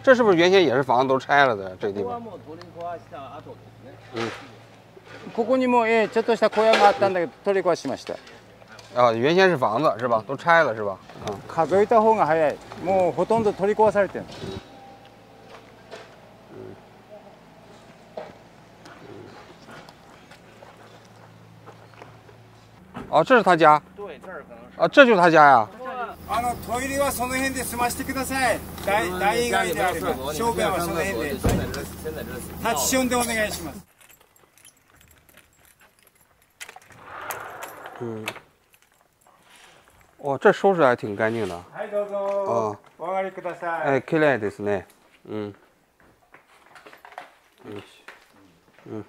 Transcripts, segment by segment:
这是不是原先也是房子都拆了的？这地方。ここにもちょっとした小屋があったんだけど取り壊しました。啊，原先是房子是吧？都拆了是吧？嗯。数えた方が早い。もうほとんど取り壊されてる。哦，这是他家。对，这儿可能是。啊，这就是他家呀。トイレはその辺で済ましてください。大以外であれば、小便はその辺で。タッチションでお願いします。嗯。哦，这收拾还挺干净的。はい、どうぞ。お上がりください。哎，綺麗ですね。嗯。よし。嗯。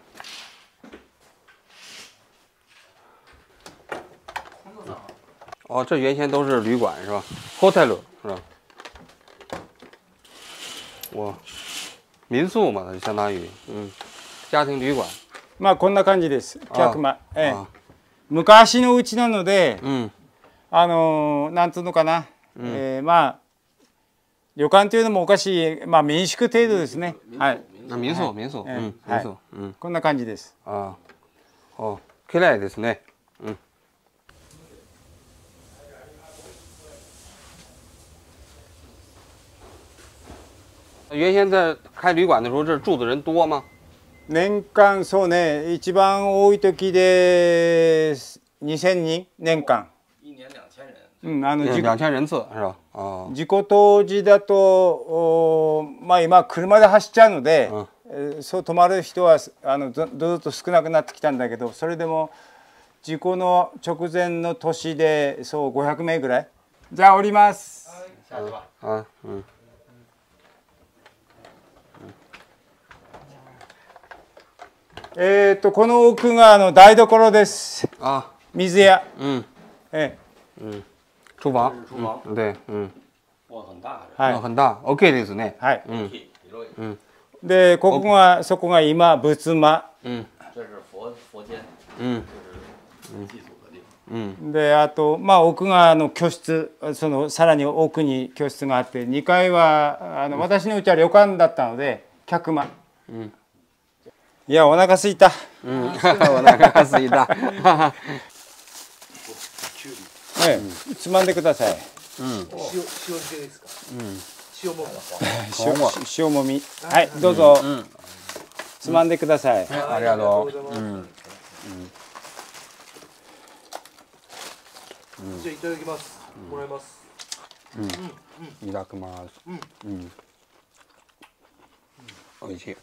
哦，这原先都是旅馆是吧 ？hotel 是吧？哇，民宿嘛，它就相当于家庭旅馆。まあこんな感じです。客間。昔のうちなので、なんつうのかな、まあ旅館というのもおかしい、まあ民宿程度ですね。はい。民宿、民宿、民宿、こんな感じです。あ、綺麗ですね。原先在开旅馆的时候，这住的人多吗？年間そうね、一番多い時で2000人年間。一年2000人。2000人次是吧？あ、事故当時だとまあ今車で走っちゃうので、そう泊まる人はずっと少なくなってきたんだけど、それでも事故の直前の年でそう500名ぐらい。じゃあ降ります。あ、この奥が台所です。あ、水屋。厨房。对，哇，很大。はい。很大。OK ですね。はい。で、ここがそこが今仏間。这是佛间。祭祖的地方。で、あとまあ奥が居室、そのさらに奥に居室があって、2階は私のうちは旅館だったので客間。いや、お腹すいた。お腹がすいた。つまんでください。塩系ですか。塩もみ。はい、どうぞ。つまんでください。ありがとう。じゃあいただきます。もらいます。いただきます。美味しい。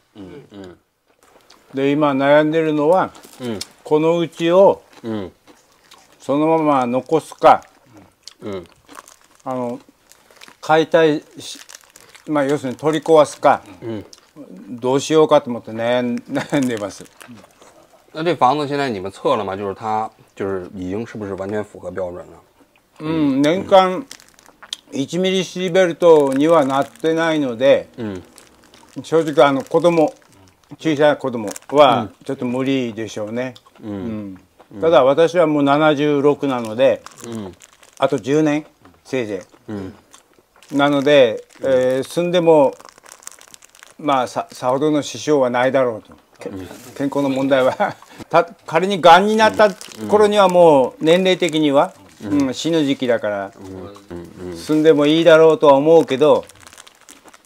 で、今悩んでるのは、このうちをそのまま残すか、解体し、まあ要するに取り壊すか、どうしようかと思って悩んでます。那这房子现在你们测了吗？就是它就是已经是不是完全符合標準了？年間1ミリシーベルトにはなってないので、正直子供小さい子供はちょっと無理でしょうね。ただ私はもう76なので、あと10年せいぜい。なので、住んでもまあさほどの支障はないだろうと。健康の問題は仮にがんになった頃にはもう年齢的には、死ぬ時期だから住んでもいいだろうとは思うけど、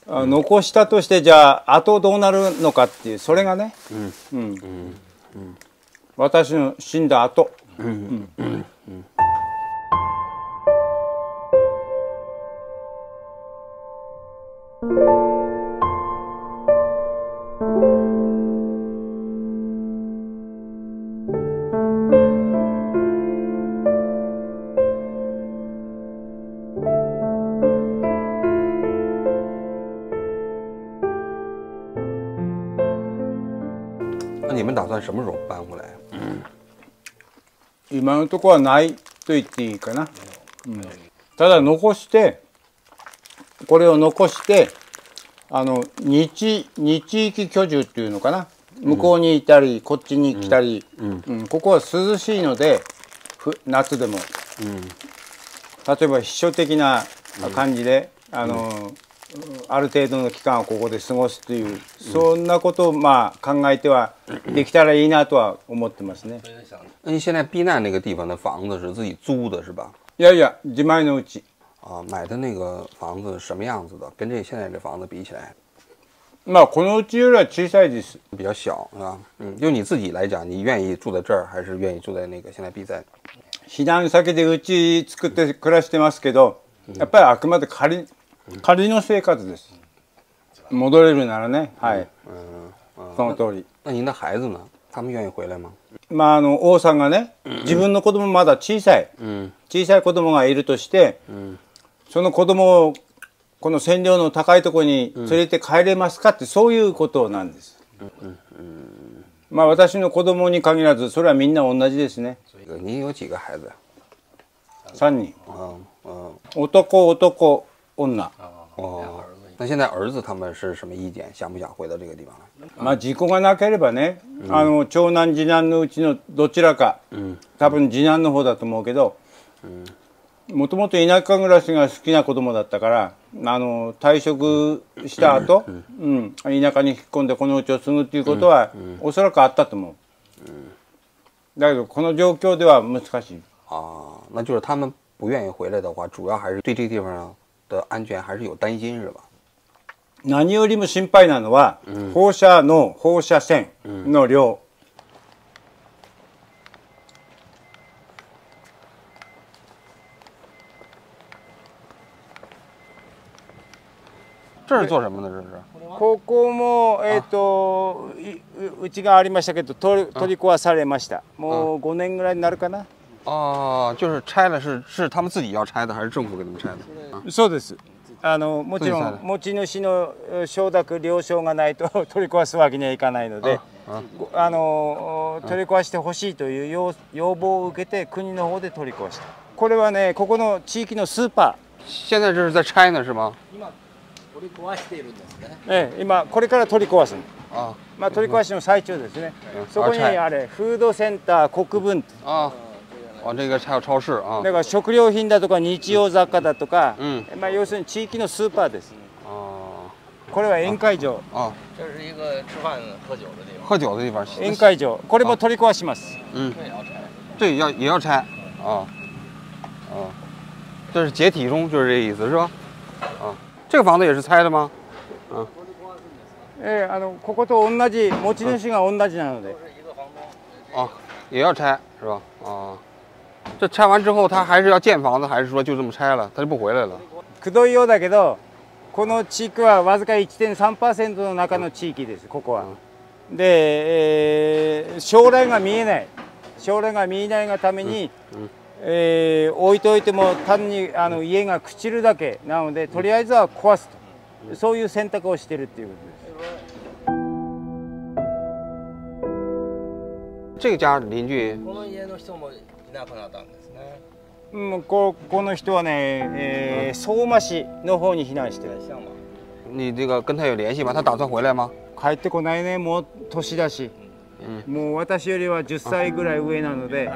残したとしてじゃあ後どうなるのかっていう、それがね、私の死んだ後。那你们打算什么时候搬回来？今のところはないと言っていいかな。ただ残して、これを残して日域居住っていうのかな、向こうにいたりこっちに来たり、ここは涼しいので夏でも、例えば秘書的な感じで、ある程度の期間をここで過ごすという、そんなことをまあ考えてはできたらいいなとは思ってますね。那你现在避难那个地方的房子是自己租的是吧？いやいや、自前のうち。啊，买的那个房子什么样子的？跟这现在这房子比起来，まあこのうちよりは小さいです。比较小是吧？就你自己来讲，你愿意住在这儿，还是愿意住在那个现在 B 在？避難先でうち作って暮らしてますけど、やっぱりあくまで仮の生活です。戻れるならね、はい。その通り。那您的孩子呢？他们愿意回来吗？まあ王さんがね、自分の子供まだ小さい子供がいるとして、その子供をこの線量の高いところに連れて帰れますかって、そういうことなんです。まあ私の子供に限らず、それはみんな同じですね。您有几个孩子？3人。男、女。哦，那现在儿子他们是什么意见？想不想回到这个地方来？まあ事故がなければね、長男次男のうちのどちらか、多分次男の方だと思うけど、もともと田舎暮らしが好きな子供だったから、退職した後、田舎に引っ込んでこのうちを継ぐっていうことは、おそらくあったと思う。だけどこの状況では難しい。啊，那就是他们不愿意回来的话，主要还是对这个地方的安全还是有担心是吧？何よりも心配なのは、放射線の量。这是做什么的？这是？ここもうちがありましたけど取り壊されました。もう5年ぐらいになるかな。哦，就是拆了是他们自己要拆的，还是政府给他们拆的？そうです。もちろん持ち主の承諾了承がないと取り壊すわけにはいかないので、取り壊してほしいという要望を受けて国の方で取り壊した。これはね、ここの地域のスーパー。现在这是在拆呢是吗？取り壊しているんですね。今これから取り壊す。あ、まあ取り壊しの最中ですね。そこにあれフードセンター国分。あ。这个还有超市啊。だから食料品だとか日用雑貨だとか、まあ要するに地域のスーパーです。これは宴会場。啊，这是一个吃饭喝酒的地方。喝酒的地方。宴会場。これも取り壊します。这也要拆啊。这是解体中，就是这意思是吧？这个房子也是拆的吗？ここと同じ持ち主が同じなので。也要拆是吧？这拆完之后，他还是要建房子，还是说就这么拆了，他就不回来了？くどいようだけど、この地域はわずか 1.3% の中の地域です。ここは。で、将来が見えないがために、置いといても単に家が朽ちるだけなので、とりあえずは壊すと、そういう選択をしているっていうことです。这个家邻居。この家の人もいなくなったんですね。この人はね、相馬市の方に避難してる。你这个跟他有联系吗？他打算回来吗？帰ってこないね。もう年だし、もう私よりは10歳ぐらい上なので。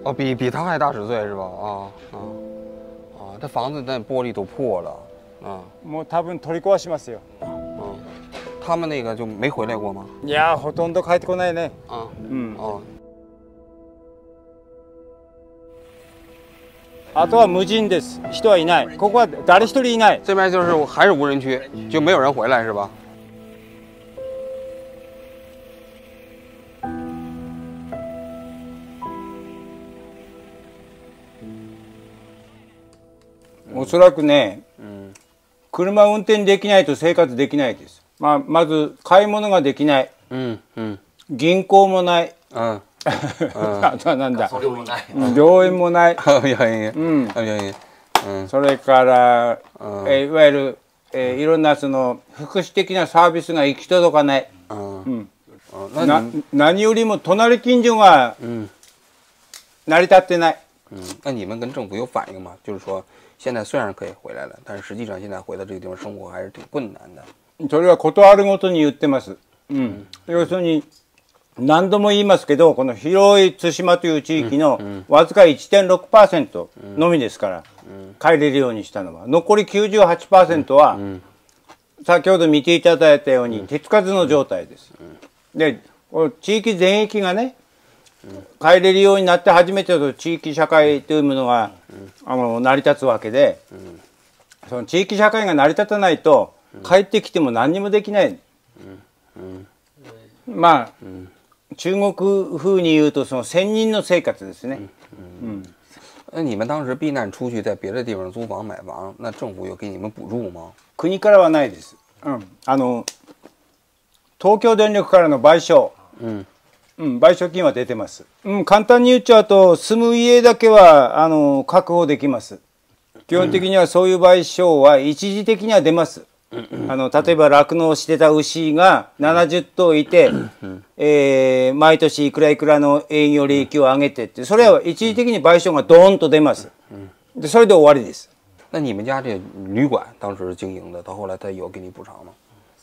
哦，比他还大10岁是吧？这房子那玻璃都破了。もう多分取り壊しますよ。他们那个就没回来过吗？いや、ほとんど帰ってこないね。あとは無人です。人はいない。ここは誰一人いない。这边就是还是无人区，就没有人回来是吧？おそらくね、車運転できないと生活できないです。まず買い物ができない。銀行もない。あとはなんだ。病院もない。それからいわゆるいろんなその福祉的なサービスが行き届かない。何よりも隣近所が成り立ってない。那你们跟政府有反应吗？就是说，现在虽然可以回来了，但是实际上现在回到这个地方生活还是挺困难的。それはことあるごとに言ってます。要するに何度も言いますけど、この広い対馬という地域のわずか 1.6% のみですから、帰れるようにしたのは。残り 98% は、先ほど見ていただいたように手つかずの状態です。で、地域全域がね、帰れるようになって初めての地域社会というものが、成り立つわけで、その地域社会が成り立たないと、帰ってきても何にもできない。まあ、中国風に言うとその先人の生活ですね。那你们当时避難出去在別的地方租房買房，那政府有给你们補助吗？国からはないです。東京電力からの賠償、賠償金は出てます。簡単に言っちゃうと住む家だけは確保できます。基本的にはそういう賠償は一時的には出ます。例えば酪農してた牛が70頭いて、毎年いくらいくらの営業利益を上げてって、それは一時的に賠償がドーンと出ます。でそれで終わりです。那你们家这旅馆当时经营的，到后来他有给你补偿吗？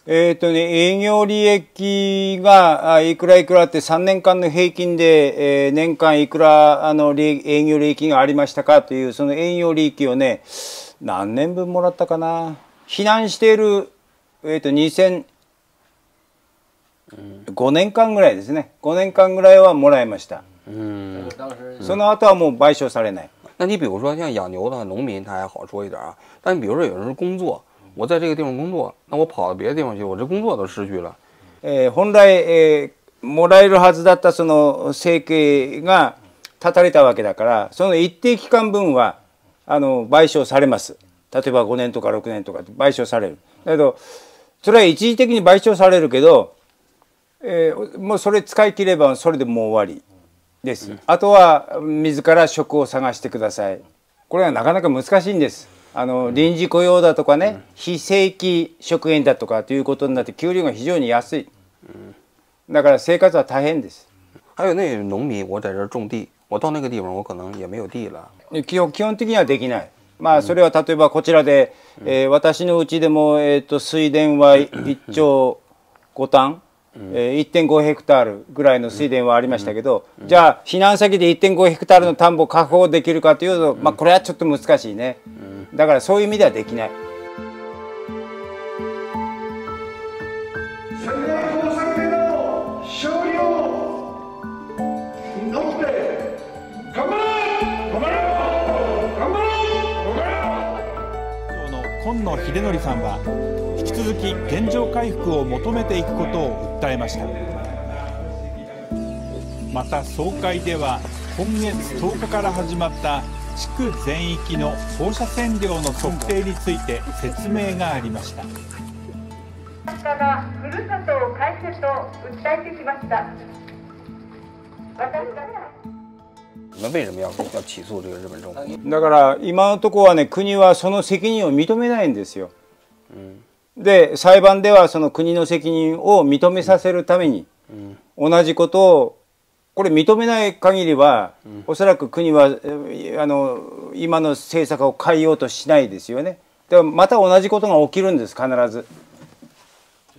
営業利益がいくらいくらって3年間の平均で、年間いくら営業利益がありましたかというその営業利益をね、何年分もらったかな。避難している、2005年間ぐらいですね。5年間ぐらいはもらいました。その後はもう賠償されない。那你比如说像养牛的农民，他还好说一点啊。但你比如说有人是工作，我在这个地方工作，那我跑到别的地方去，我这工作都失去了。本来、もらえるはずだったその生計が断たれたわけだから、その一定期間分は賠償されます。例えば5年とか6年とか賠償される。だけどそれは一時的に賠償されるけど、もうそれ使い切ればそれでもう終わりです。あとは自ら職を探してください。これはなかなか難しいんです。臨時雇用だとかね、非正規職員だとかということになって給料が非常に安い。だから生活は大変です。还有那农民，我在这种地，我到那个地方我可能也没有地了。基本的にはできない。まあそれは例えばこちらで、私のうちでも、水田は1兆5単、1.5 ヘクタールぐらいの水田はありましたけど、じゃあ避難先で 1.5 ヘクタールの田んぼを確保できるかというと、まあこれはちょっと難しいね。だからそういう意味ではできない。今野秀則さんは引き続き原状回復を求めていくことを訴えました。また総会では今月10日から始まった地区全域の放射線量の測定について説明がありました。がふるさとを返せと訴えてきました。你们为什么要起诉这个日本政府？だから今のところはね、国はその責任を認めないんですよ。で裁判ではその国の責任を認めさせるために、同じことをこれ認めない限りは、おそらく国は今の政策を変えようとしないですよね。でまた同じことが起きるんです必ず。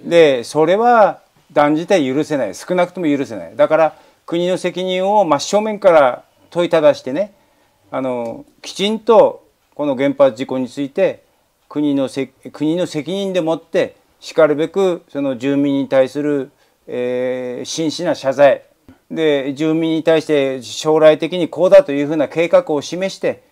でそれは断じて許せない、少なくとも許せない。だから国の責任を真正面から問いただしてね、きちんとこの原発事故について国の責任でもってしかるべくその住民に対する、真摯な謝罪で、住民に対して将来的にこうだというふうな計画を示して、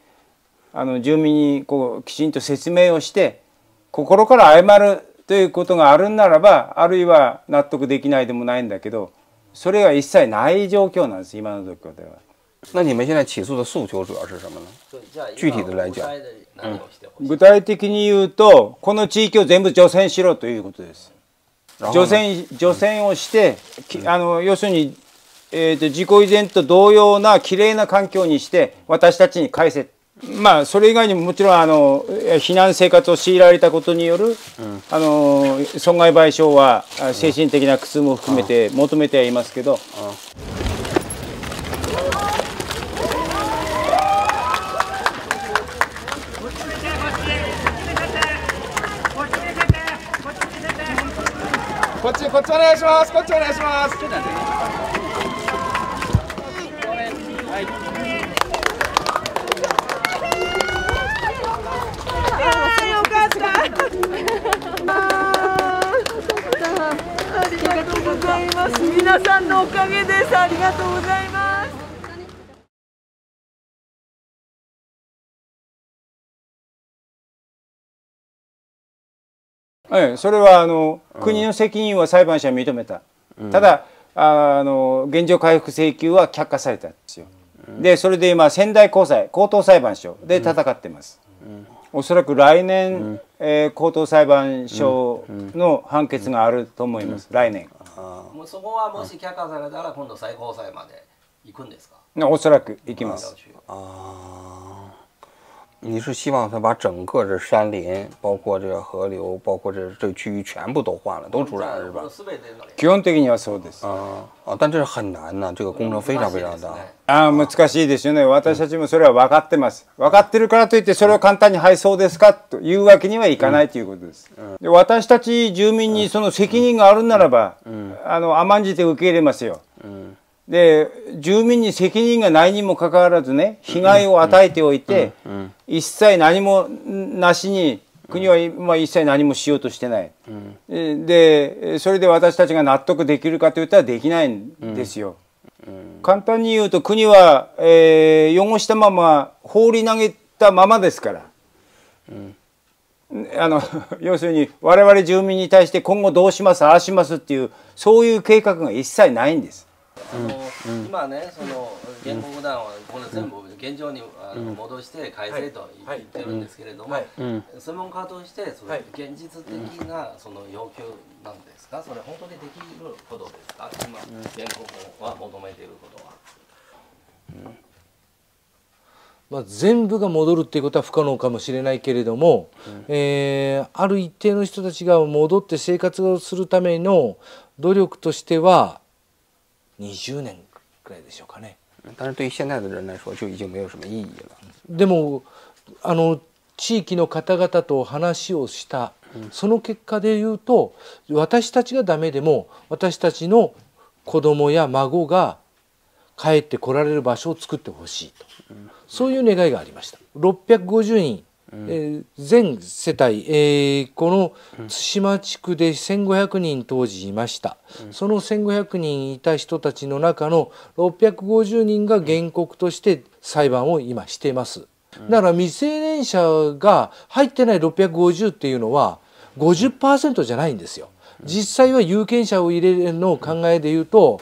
住民にこうきちんと説明をして心から謝るということがあるんならば、あるいは納得できないでもないんだけど、それが一切ない状況なんです、今の状況では。那你们现在起诉的诉求主要是什么呢？具体的来讲，具体的に言うと、この地域を全部除染しろということです。除染をして、要するに、事故以前と同様なきれいな環境にして私たちに返せ。まあそれ以外にももちろん避難生活を強いられたことによる、損害賠償は精神的な苦痛も含めて求めてはいますけど。こっちお願いします。こっちお願いします。よかった。ありがとうございます。皆さんのおかげです。ありがとうございます。それは国の責任は裁判所は認めた。ただ現状回復請求は却下されたんですよ。でそれで今仙台高等裁判所で戦ってます。おそらく来年、高等裁判所の判決があると思います。来年。もうそこはもし却下されたら今度最高裁まで行くんですか？おそらく行きます。你是希望他把整个这山林，包括这个河流，包括这区域全部都换了，都出来了是吧？基本的にはそうです。但这是很难呢，这个工程非常非常大。難しいですよね。私たちもそれは分かってます。分かってるからといってそれを簡単にはいそうですかというわけにはいかないということです。で私たち住民にその責任があるならば、甘んじて受け入れますよ。で住民に責任がないにもかかわらずね、被害を与えておいて、一切何もなしに国は今一切何もしようとしてない。でそれで私たちが納得できるかといったらできないんですよ。簡単に言うと国は、汚したまま放り投げたままですから。要するに我々住民に対して今後どうしますああしますっていうそういう計画が一切ないんです。今ね、その原告団はこれ全部現状に戻して改正と言ってるんですけれども、専門家としてそれ現実的なその要求なんですか？それ本当にできることですか？今原告は求めていることは。全部が戻るっていうことは不可能かもしれないけれども、ある一定の人たちが戻って生活をするための努力としては20年くらいでしょうかね。但是对于现在的人来说，就已经没有什么意义了。でも地域の方々と話をした、その結果で言うと、私たちがダメでも私たちの子供や孫が帰ってこられる場所を作ってほしいと、そういう願いがありました。650人、全世帯、この対馬地区で1500人当時いました。その1500人いた人たちの中の650人が原告として裁判を今しています。だから未成年者が入ってない650っていうのは 50% じゃないんですよ。実際は有権者を入れるの考えでいうと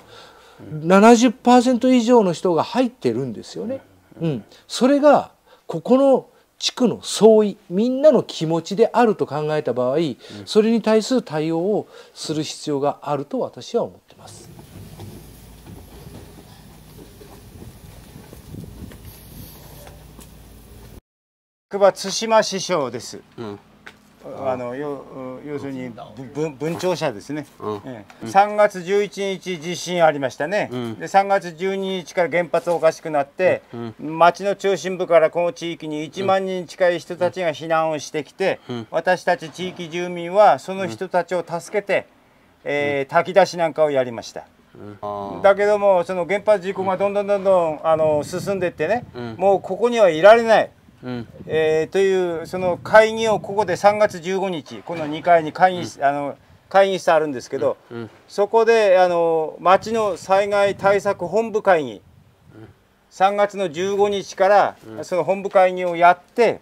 70% 以上の人が入ってるんですよね。それがここの地区の総意、みんなの気持ちであると考えた場合、それに対する対応をする必要があると私は思っています。対馬師匠です。要するに文庁舎ですね。3月11日地震ありましたね。で3月12日から原発おかしくなって、町の中心部からこの地域に1万人近い人たちが避難をしてきて、私たち地域住民はその人たちを助けて、炊き出しなんかをやりました。だけどもその原発事故がどんどん進んでいってね、もうここにはいられない。というその会議をここで3月15日この2階に会議室あるんですけど、そこで町の災害対策本部会議3月の15日からその本部会議をやって、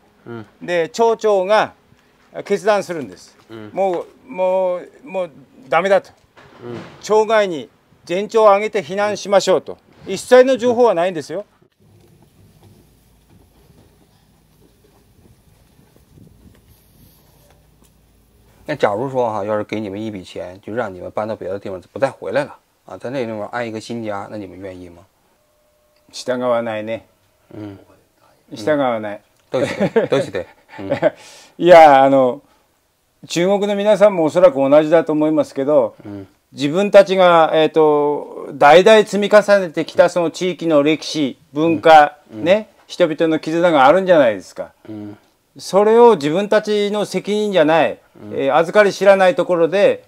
で町長が決断するんです。もうダメだと、町外に全町を挙げて避難しましょうと。一切の情報はないんですよ。那假如说哈，要是给你们一笔钱，就让你们搬到别的地方，不再回来了啊，在那地方安一个新家，那你们愿意吗？従わないね。従わない。どうして？いや中国の皆さんもおそらく同じだと思いますけど、自分たちが代々積み重ねてきたその地域の歴史文化ね、人々の絆があるんじゃないですか。それを自分たちの責任じゃない、預かり知らないところで、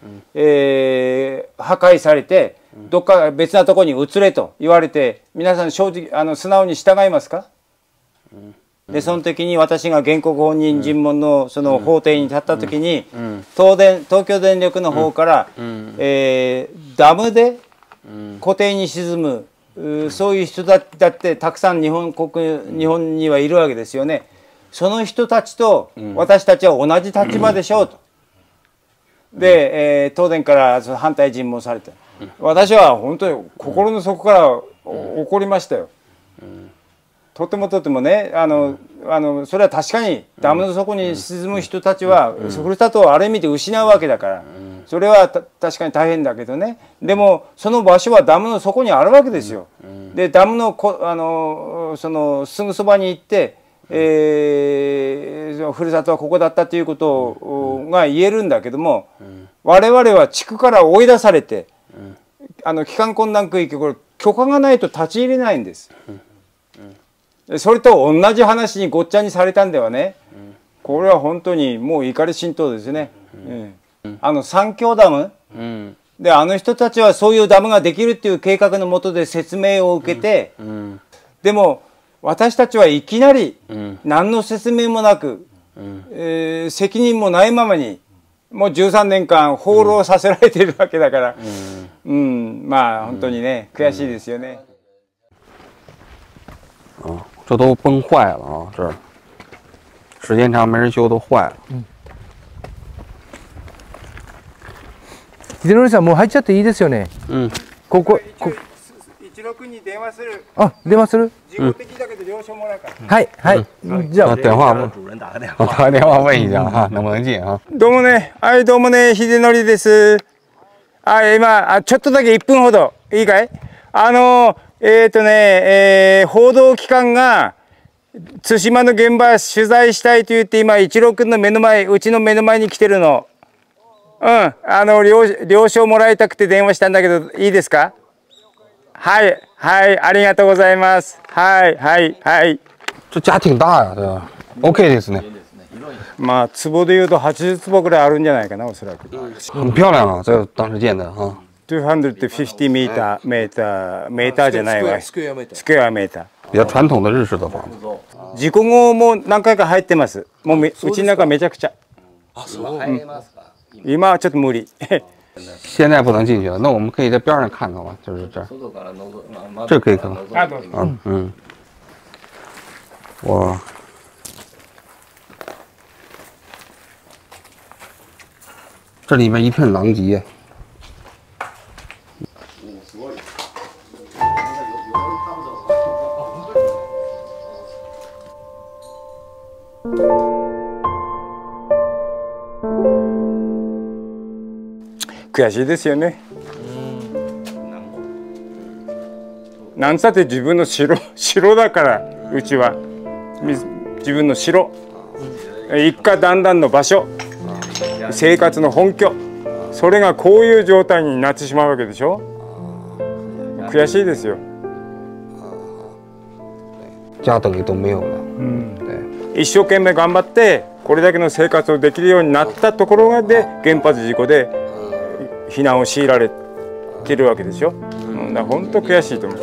破壊されて、どっか別なところに移れと言われて、皆さん正直素直に従いますか？でその時に私が原告本人尋問のその法廷に立った時に、東京電力の方から、ダムで湖底に沈む、そういう人だってたくさん日本にはいるわけですよね。その人たちと私たちは同じ立場でしょうと。で、東電から反対尋問されて、私は本当に心の底から怒りましたよ。とてもね、それは確かにダムの底に沈む人たちは、ふるさとをある意味で失うわけだから、それは確かに大変だけどね。でもその場所はダムの底にあるわけですよ。でダムのそのすぐそばに行って、ふるさとはここだったということが言えるんだけども、我々は地区から追い出されて、帰還困難区域、これ許可がないと立ち入れないんです。それと同じ話にごっちゃにされたんではね、これは本当にもう怒り心頭ですね。三峡ダム、で人たちはそういうダムができるっていう計画のもとで説明を受けて、でも私たちはいきなり何の説明もなく、責任もないままにもう13年間放浪させられているわけだから、まあ本当にね悔しいですよね。这都崩坏了啊！这儿时间长没人修都坏了。秀則さんもう入っちゃっていいですよね。ここ16に電話する。あ、電話する？事故的だけど了承もらうから。はいはい。じゃあ电话问，我打个电话问一下哈，能不能进啊？どうもね、どうもね、秀則です。今ちょっとだけ1分ほどいいかい？報道機関が対馬の現場取材したいと言って今一郎君の目の前、うちの目の前に来てるの。了承もらいたくて電話したんだけどいいですか？はいはい、ありがとうございます。はいはいはい。这家挺大呀，这 OK ですね。まあ坪でいうと80坪ぐらいあるんじゃないかな、おそらく。很漂亮啊，这当时建的哈。250メーターじゃないわ。スクエアメーター。比较传统的日式的房子。事故後も何回か入ってます。もううちの中めちゃくちゃ。今はちょっと無理。现在不能进去了，那我们可以在边上看看吧，就是这儿。这可以看看。哇。这里面一片狼藉。悔しいですよね。なんつって自分の城だから、うちは自分の城、一家団らんの場所、生活の本拠、それがこういう状態になってしまうわけでしょ。悔しいですよ。家等于都没有了。一生懸命頑張ってこれだけの生活をできるようになったところで原発事故で避難を強いられてるわけでしょ。だから本当悔しいと思う。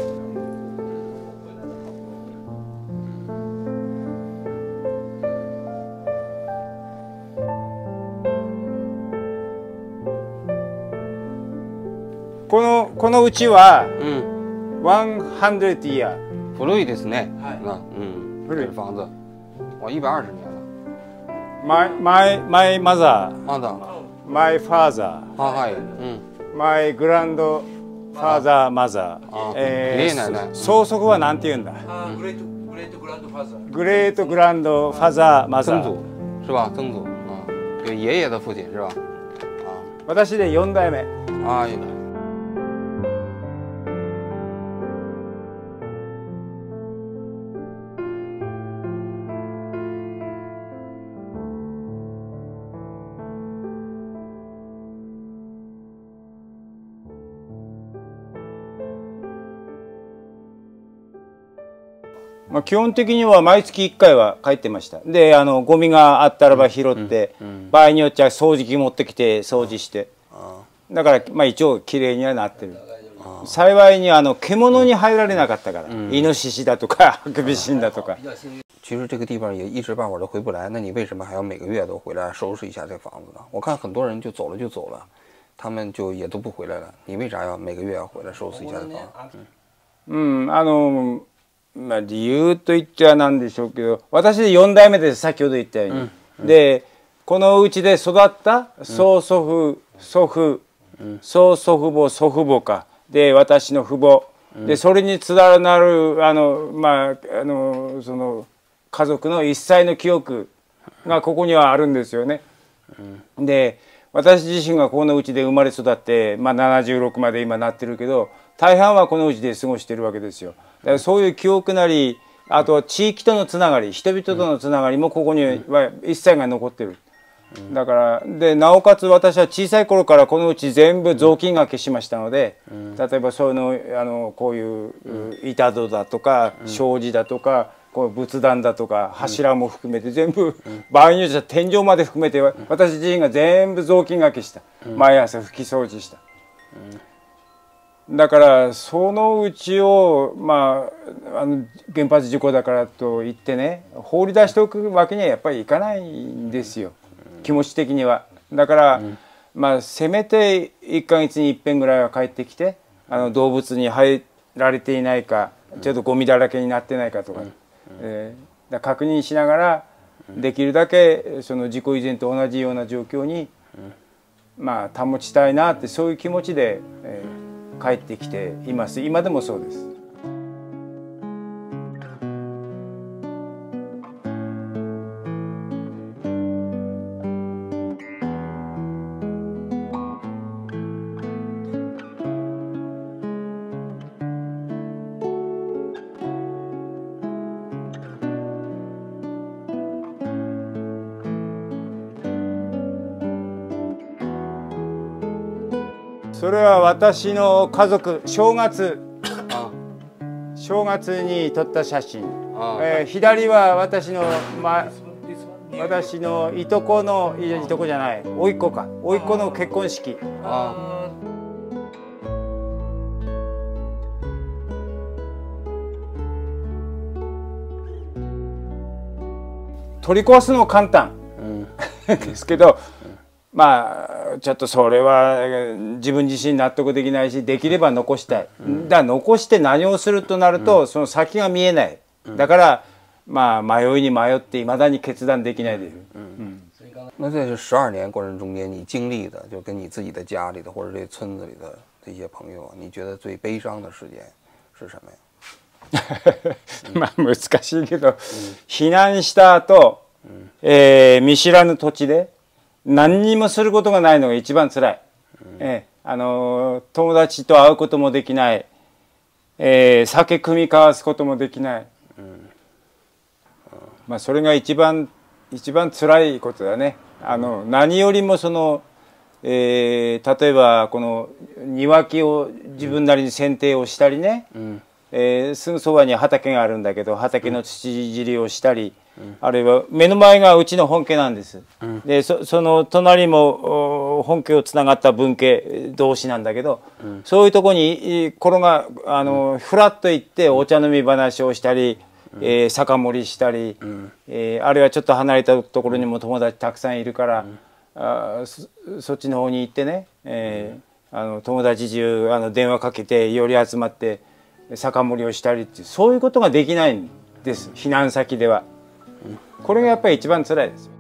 このうちは100 year。古いですね。古い房子。120年了。My mother。My father。My grandfather mother。爷爷奶奶。曽祖父はなんて言うんだ？グレートグランドファザーマザー。曾祖是吧？曾祖有爷爷的父亲是吧？私で4代目。まあ、基本的には毎月1回は帰ってました。でゴミがあったらば拾って、場合によっては掃除機持ってきて掃除して、だからまあ一応きれいにはなってる。幸いに獣に入られなかったから、イノシシだとかハクビシンだとか。其实这个地方也一时半会儿都回不来，那你为什么还要每个月都回来收拾一下这房子呢？我看很多人就走了就走了，他们就也都不回来了。你为啥要每个月要回来收拾一下这房子？まあ理由といってはなんでしょうけど、私4代目です。先ほど言ったように。でこのうちで育った曽祖父祖父曽祖父母祖父母かで私の父母で、それに連なるその家族の一切の記憶がここにはあるんですよね。で私自身がこのうちで生まれ育って、まあ、76まで今なってるけど、大半はこのうちで過ごしてるわけですよ。だからそういう記憶なり、あとは地域とのつながり、人々とのつながりもここには一切が残ってる。だからでなおかつ私は小さい頃からこのうち全部雑巾がけしましたので、例えばそういうのこういう板戸だとか障子だとかこう仏壇だとか柱も含めて全部、場合によっては天井まで含めて私自身が全部雑巾がけした。毎朝拭き掃除した。だからそのうちをまあ原発事故だからといってね放り出しておくわけにはやっぱりいかないんですよ、気持ち的には。だから、まあせめて1ヶ月に一遍ぐらいは帰ってきて動物に入られていないか、ちょっとゴミだらけになってないかとか、確認しながらできるだけその自己以前と同じような状況に、まあ保ちたいなって、そういう気持ちで、帰ってきています。今でもそうです。それは私の家族、正月に撮った写真。左は私のいとこの、いとこじゃない、甥っ子か、甥っ子の結婚式。取り壊すの簡単ですけど、まあちょっとそれは自分自身納得できないし、できれば残したい。だから残して何をするとなると、その先が見えない。だからまあ迷いに迷っていまだに決断できないでいる。那在这12年过程中间，你经历的就跟你自己的家里的或者这村子里的这些朋友，你觉得最悲伤的事件是什么呀？まあ難しいけど、避難した後、見知らぬ土地で何にもすることがないのが一番つらい。友達と会うこともできない、酒酌み交わすこともできない。まあそれが一番つらいことだね。何よりもその、例えばこの庭木を自分なりに剪定をしたりね、すぐそばに畑があるんだけど畑の土いりをしたり、あるいは目の前がうちの本家なんです。でその隣も本家をつながった分家同士なんだけど、そういうとこにフラッと行ってお茶飲み話をしたり、酒盛りしたり、あるいはちょっと離れたところにも友達たくさんいるから、そっちの方に行ってね、友達中電話かけて寄り集まって酒盛りをしたりって、そういうことができないんです、避難先では。これがやっぱり一番つらいですよ。